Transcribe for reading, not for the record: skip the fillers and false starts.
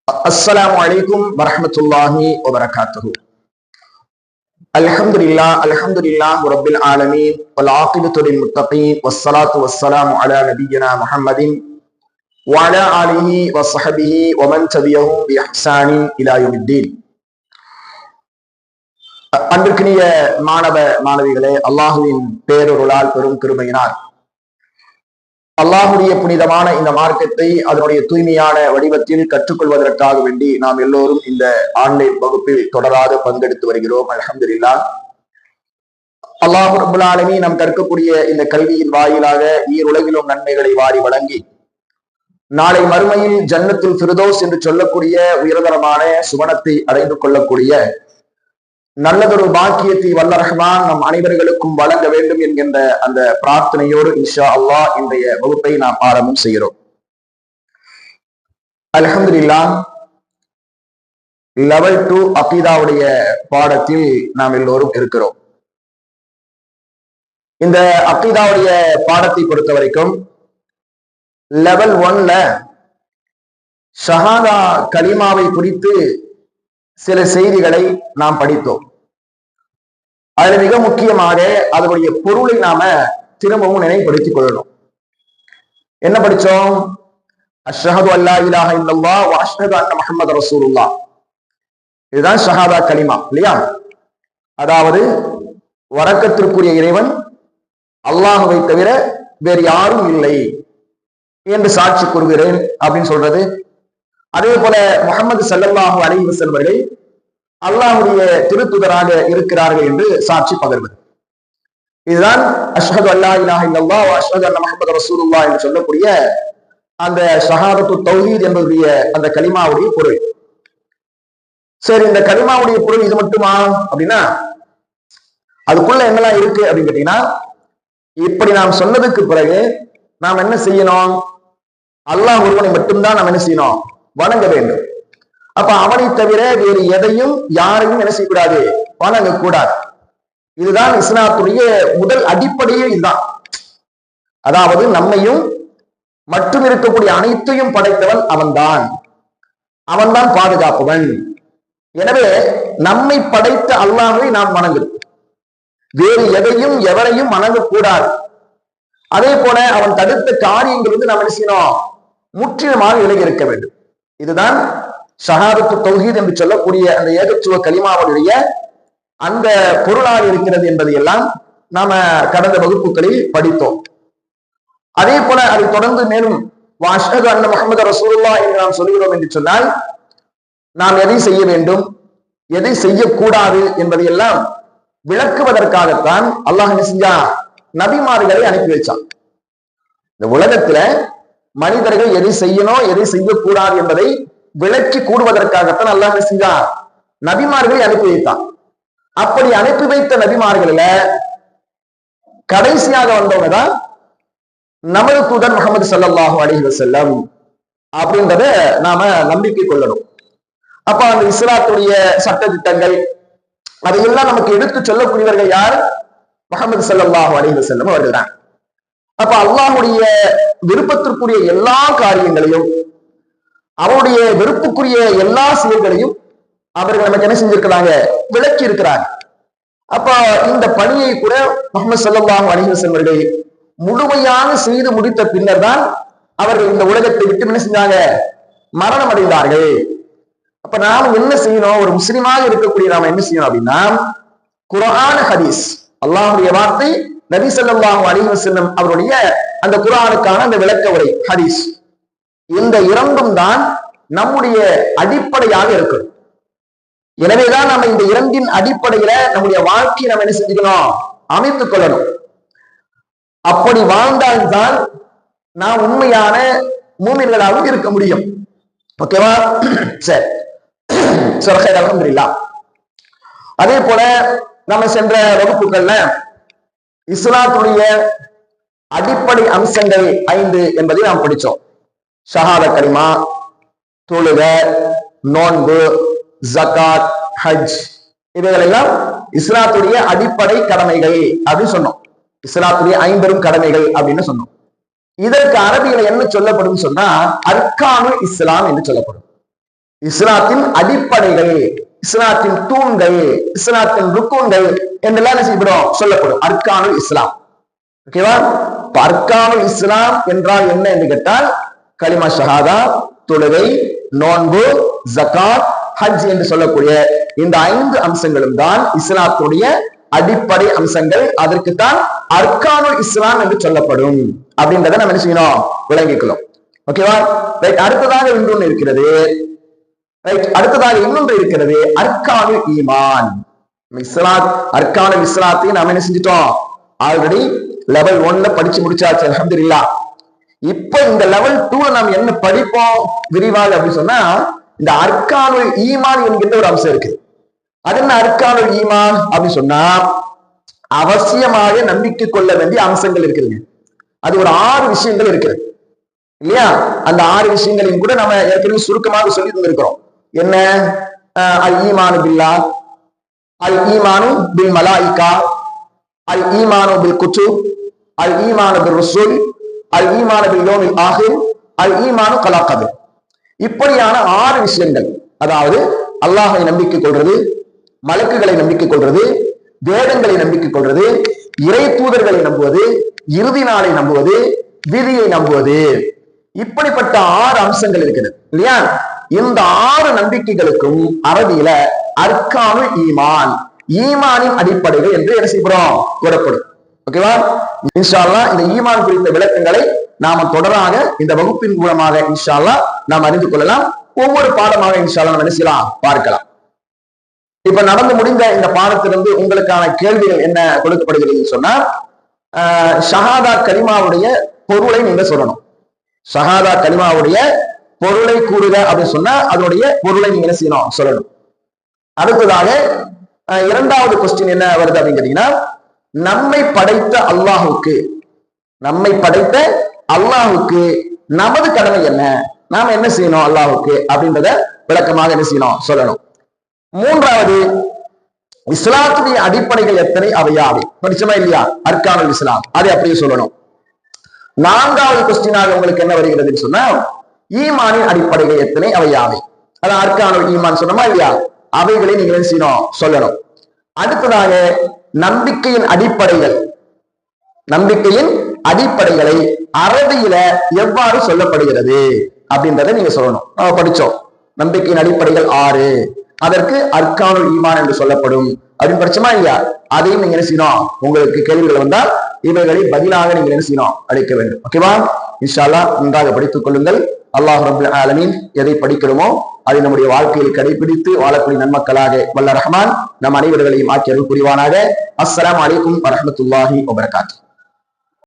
Assalamu alaikum warahmatullahi wabarakatuh. Alhamdulillah Rabbil Alameen wal aqibatu lil muttaqin wassalatu wassalamu ala nabiyyina Muhammadin wa ala alihi wa sahbihi wa man tabi'ahum bi ihsanin ila yawmiddin. அன்பிற்கினிய மாணவ மாணவிகளே, அல்லாஹுவின் பேரொருளால் பெரும் கிருபையினால் அல்லாஹுடைய புனிதமான இந்த மார்க்கத்தை அதனுடைய தூய்மையான வடிவத்தில் கற்றுக்கொள்வதற்காக வேண்டி நாம் எல்லோரும் இந்த ஆன்லைன் வகுப்பில் தொடராது பங்கெடுத்து வருகிறோம். அல்ஹம்துலில்லாஹ். அல்லாஹ் ரப்பல் ஆலமீன் நாம் கற்கக்கூடிய இந்த கல்வியின் வாயிலாக ஈருலகிலும் நன்மைகளை வாரி வழங்கி நாளை மறுமையில் ஜன்னத்துல் ஃபிர்தௌஸ் என்று சொல்லக்கூடிய உயர்தரமான சுவனத்தை அடைந்து கொள்ளக்கூடிய நல்லதொரு பாக்கியத்தை வல்ல ரஹ்மான் நம் அனைவர்களுக்கும் வழங்க வேண்டும் என்கின்ற அந்த பிரார்த்தனையோடு இன்ஷா அல்லாஹ் இன்றைய வகுப்பை நாம் ஆரம்பம் செய்கிறோம். அல்ஹம்துலில்லாஹ். லெவல் 2 அகீதாவுடைய பாடத்தில் நாம் எல்லோரும் இருக்கிறோம். இந்த அகீதாவுடைய பாடத்தை பொறுத்த வரைக்கும் லெவல் 1ல ஷஹாதா கலிமாவை குறித்து சில செய்திகளை நாம் படித்தோம். அதுல மிக முக்கியமாக அதனுடைய பொருளை நாம திரும்பவும் நினைவுபடுத்திக் கொள்ளணும். என்ன படிச்சோம்? அஷ்ஹது அல்லா இலாஹ இல்லல்லாஹ் வ அஷ்ஹது அன்ன முஹம்மது ரசூலுல்லாஹ். இதுதான் ஷஹாதா கலிமா, இல்லையா? அதாவது வணக்கத்திற்குரிய இறைவன் அல்லாஹ்வை தவிர வேறு யாரும் இல்லை என்று சாட்சி கூறுகிறேன் அப்படின்னு சொல்றது. அதே போல முஹம்மது ஸல்லல்லாஹு அலைஹி வஸல்லம் அவர்கள் அல்லாஹ்வுடைய திருத்துதராக இருக்கிறார்கள் என்று சாட்சி பகர்வது. இதுதான் அஷ்ஹது அல்லா இலாஹ இல்லல்லாஹ் வ அஷ்ஹது அன்ன முஹம்மது ரசூலுல்லாஹ் என்று சொல்லக்கூடிய அந்த ஷஹாதத்து தௌஹீத் என்பதுடைய அந்த கலிமாவுடைய பொருள். சரி, இந்த கலிமாவுடைய பொருள் இது மட்டுமா அப்படின்னா அதுக்குள்ள என்னெல்லாம் இருக்கு அப்படின்னு கேட்டீங்கன்னா, இப்படி நாம் சொன்னதுக்கு பிறகு நாம் என்ன செய்யணும்? அல்லாஹ் ஒருவனை மட்டும்தான் நாம் என்ன செய்யணும்? வணங்க வேண்டும். அப்ப அவனை தவிர வேறு எதையும் யாரையும் என்ன செய்யக்கூடாது? வணங்க கூடாது. இதுதான் இஸ்லாத்துடைய முதல் அடிப்படையே. இதுதான், அதாவது நம்மையும் மற்றும் இருக்கக்கூடிய அனைத்தையும் படைத்தவன் அவன்தான், அவன்தான் பாதுகாப்பவன். எனவே நம்மை படைத்த அல்லாஹ்வை நாம் வணங்குறோம். வேறு எதையும் எவரையும் வணங்கக்கூடாது. அதே போல அவன் தடுத்த காரியங்கள் வந்து நாம் என்ன செய்யணும்? முற்றிலுமாக விலகி இருக்க வேண்டும். இதுதான் ஷஹாதத்து தௌஹீத் என்று சொல்லக்கூடிய அந்த ஏகத்துவ கலிமாவுடைய அந்த பொருளாக இருக்கிறது என்பதை எல்லாம் நாம கடந்த வகுப்புகளில் படித்தோம். அதே போல அதை தொடர்ந்து மேலும் அஷ்ஹது அன்ன முஹம்மது ரசூலுல்லாஹ் என்று நாம் சொல்கிறோம் என்று சொன்னால் நாம் எதை செய்ய வேண்டும், எதை செய்யக்கூடாது என்பதை எல்லாம் விளக்குவதற்காகத்தான் அல்லாஹ் என்ன செஞ்சான்? நபிமார்களை அனுப்பி வச்சான். இந்த உலகத்துல மனிதர்கள் எதை செய்யணும் எதை செய்யக்கூடாது என்பதை விளக்கி கூடுவதற்காகத்தான் அல்லாஹ் என்ன செஞ்சான்? நபிமார்களை அனுப்பி வைத்தான். அப்படி அனுப்பி வைத்த நபிமார்கள கடைசியாக வந்தவங்க தான் நமது தூதர் முஹம்மது ஸல்லல்லாஹு அலைஹி வஸல்லம் அப்படின்றத நாம நம்பிக்கை கொள்ளணும். அப்ப அந்த இஸ்லாத்துடைய சட்ட திட்டங்கள் அதையெல்லாம் நமக்கு எடுத்து சொல்லக்கூடியவர்கள் யார்? முஹம்மது ஸல்லல்லாஹு அலைஹி வஸல்லம் அவர்கள் தான். அப்ப அல்லாஹ்வுடைய விருப்பத்திற்குரிய எல்லா காரியங்களையும் அவருடைய வெறுப்புக்குரிய எல்லா செயல்களையும் அவர்கள் நமக்கு என்ன செஞ்சிருக்கிறாங்க? விளக்கி இருக்கிறாங்க. அப்ப இந்த பணியை கூட முஹம்மது ஸல்லல்லாஹு அலைஹி வஸல்லம் அவர்கள் முழுமையாக செய்து முடித்த பின்னர் தான் அவர்கள் இந்த உலகத்தை விட்டு என்ன செஞ்சாங்க? மரணம் அடைந்தார்கள். அப்ப நாம் என்ன செய்யணும்? ஒரு முஸ்லிமாக இருக்கக்கூடிய நாம என்ன செய்யணும் அப்படின்னா, குர்ஆன் ஹதீஸ், அல்லாஹ்வுடைய வார்த்தை, நபி ஸல்லல்லாஹு அலைஹி வஸல்லம் அவருடைய அந்த குர்ஆனுக்கான அந்த விளக்க உரை ஹதீஸ், இந்த இரண்டும் தான் நம்முடைய அடிப்படையாக இருக்கும். எனவேதான் நம்ம இந்த இரண்டின் அடிப்படையில நம்முடைய வாழ்க்கையை நம்ம என்ன செஞ்சுக்கணும்? அமைத்துக் கொள்ளணும். அப்படி வாழ்ந்தால்தான் நாம் உண்மையான மூமின்களாகவும் இருக்க முடியும். ஓகேவா? சரி, அல்ஹம்துலில்லாஹ். அதே போல நம்ம சென்ற வகுப்புகள்ல இஸ்லாத்துடைய அடிப்படை அம்சங்கள் 5 என்பதை நாம் படிச்சோம். ஷஹாதா கலிமா, தொழுக, நோன்பு, ஜகாத், ஹஜ், இவைகள் எல்லாம் இஸ்லாத்துடைய அடிப்படை கடமைகள் அப்படின்னு சொன்னோம். இஸ்லாத்துடைய 50 கடமைகள் அப்படின்னு சொன்னோம். இதற்கு அரபியில என்ன சொல்லப்படும் சொன்னா அர்கானுல் இஸ்லாம் என்று சொல்லப்படும். இஸ்லாத்தின் அடிப்படைகள், இஸ்லாத்தின் தூண்கள், இஸ்லாத்தின் ருக்குன்கள் என்றெல்லாம் என்ன செய்யப்படும், சொல்லப்படும். அர்கானுல் இஸ்லாம். ஓகேவா? அர்கானுல் இஸ்லாம் என்றால் என்ன என்று கேட்டால், கலிமா ஷஹாதா, தொழுகை, நோன்பு, ஜகாத், ஹஜ் என்று சொல்லக்கூடிய இந்த 5 அம்சங்களும் தான் இஸ்லாத்துடைய அடிப்படை அம்சங்கள். அதற்குத்தான் அர்கானுல் இஸ்லாம் என்று சொல்லப்படும். அப்படின்றத நம்ம என்ன செய்யணும், விளங்கிக்கலாம். ஓகேவா? ரைட். அடுத்ததாக இன்னொன்று இருக்கிறது. ரைட். அடுத்ததாக இன்னொன்று இருக்கிறது, அர்கானுல் ஈமான். இஸ்லாம், அர்கானுல் இஸ்லாத்தை நாம என்ன செஞ்சிட்டோம், ஆல்ரெடி லெவல் 1ல படிச்சு முடிச்சாச்சு, அல்ஹம்துலில்லாஹ். இப்ப இந்த லெவல் 2ல நாம் என்ன படிப்போம் விரிவாக அப்படின்னு சொன்னா, இந்த அர்கானுல் ஈமான் என்கின்ற ஒரு அம்சம் இருக்கு. அது என்ன அர்கானுல் ஈமான் அப்படின்னு சொன்னா, அவசியமாக நம்பிக்கை கொள்ள வேண்டிய அம்சங்கள் இருக்குதுங்க. அது ஒரு 6 விஷயங்கள் இருக்கிறது இல்லையா? அந்த 6 விஷயங்களையும் கூட நம்ம ஏற்கனவே சுருக்கமாக சொல்லி தந்திருக்கிறோம். என்ன? அல் ஈமானு பில்லாஹ், அல் ஈமானு பில் மலாயிகா, அல் ஈமானு பில் குதுப், அல் ஈமானு பில் ருசுல், அல் ஈமானு பில் யௌமில் ஆகிர், அல் ஈமானு கலா கத்ர். இப்படியான 6 விஷயங்கள். அதாவது அல்லாஹ்வை நம்பிக்கை கொள்றது, மலக்குகளை நம்பிக்கை கொள்றது, வேதங்களை நம்பிக்கை கொள்றது, இறை தூதர்களை நம்புவது, இறுதி நாளை நம்புவது, விதியை நம்புவது. இப்படிப்பட்ட 6 அம்சங்கள் இருக்கிறது இல்லையா? இந்த 6 நம்பிக்கைகளுக்கும் அரபியில அர்கானுல் ஈமான், ஈமானின் அடிப்படைகள் என்று என்ன செய்யப்படும், கூறப்படும். ஓகேவா? இன்ஷா அல்லாஹ் இந்த ஈமான் குறித்த விளக்கங்களை நாம தொடராக இந்த வகுப்பின் மூலமாக இன்ஷா அல்லாஹ் நாம் அறிந்து கொள்ளலாம். ஒவ்வொரு பாடமாக இன்ஷா அல்லாஹ் நம்ம என்ன செய்யலாம், பார்க்கலாம். இப்ப நடந்து முடிந்த இந்த பாடத்திலிருந்து உங்களுக்கான கேள்விகள் என்ன கொடுக்கப்படுகிறது சொன்னா, ஷஹாதா கலிமாவுடைய பொருளை நீங்க சொல்லணும். ஷஹாதா கலிமாவுடைய பொருளை கூறுக அப்படின்னு சொன்னா அதனுடைய பொருளை நீங்க என்ன செய்யணும், சொல்லணும். அடுத்ததாக 2வது கொஸ்டின் என்ன வருது அப்படின்னு கேட்டீங்கன்னா, நம்மை படைத்த அல்லாஹுக்கு, நம்மை படைத்த அல்லாஹுக்கு நமது கடமை என்ன, நாம என்ன செய்யணும் அல்லாஹுக்கு அப்படின்றத விளக்கமாக என்ன செய்யணும், சொல்லணும். 3வது, இஸ்லாத்துடைய அடிப்படைகள் எத்தனை, அவையாவை படிச்சமா இல்லையா, அர்கானுல் இஸ்லாம், அதை அப்படியே சொல்லணும். 4வது கொஸ்டினாக உங்களுக்கு என்ன வருகிறதுன்னு சொன்னா, ஈமானின் அடிப்படைகள் எத்தனை, அவையாவை. அதான் அர்கானுல் ஈமான் சொன்னமா இல்லையா, அவைகளை நீங்க என்ன செய்யணும், சொல்லணும். அடுத்ததாக நம்பிக்கையின் அடிப்படைகள், நம்பிக்கையின் அடிப்படைகளை அரபியில எவ்வாறு சொல்லப்படுகிறது அப்படின்றத நீங்க சொல்லணும். நம்ம படிச்சோம், நம்பிக்கையின் அடிப்படைகள் 6, அதற்கு அர்கானுல் ஈமான் என்று சொல்லப்படும் அப்படின்னு படிச்சோமா இல்லையா? அதையும் நீங்க என்ன செய்யணும், உங்களுக்கு கேள்விகள் வந்தால் இவைகளை பதிலாக நீங்க என்ன செய்யணும், அளிக்க வேண்டும். ஓகேவா? இன்ஷா அல்லாஹ் நன்றாக படித்துக் கொள்ளுங்கள். அல்லாஹ் ரப்பல் ஆலமீன் எதை படிக்கிறோமோ அதை நம்முடைய வாழ்க்கையில் கடைபிடித்து வாழக்கூடிய நன்மக்களாக வல்ல ரஹ்மான் நம் அனைவர்களையும் ஆக்கி அருள் புரிவானாக. அஸ்ஸலாமு அலைக்கும் வரஹ்மத்துல்லாஹி வபரகாத்துஹு.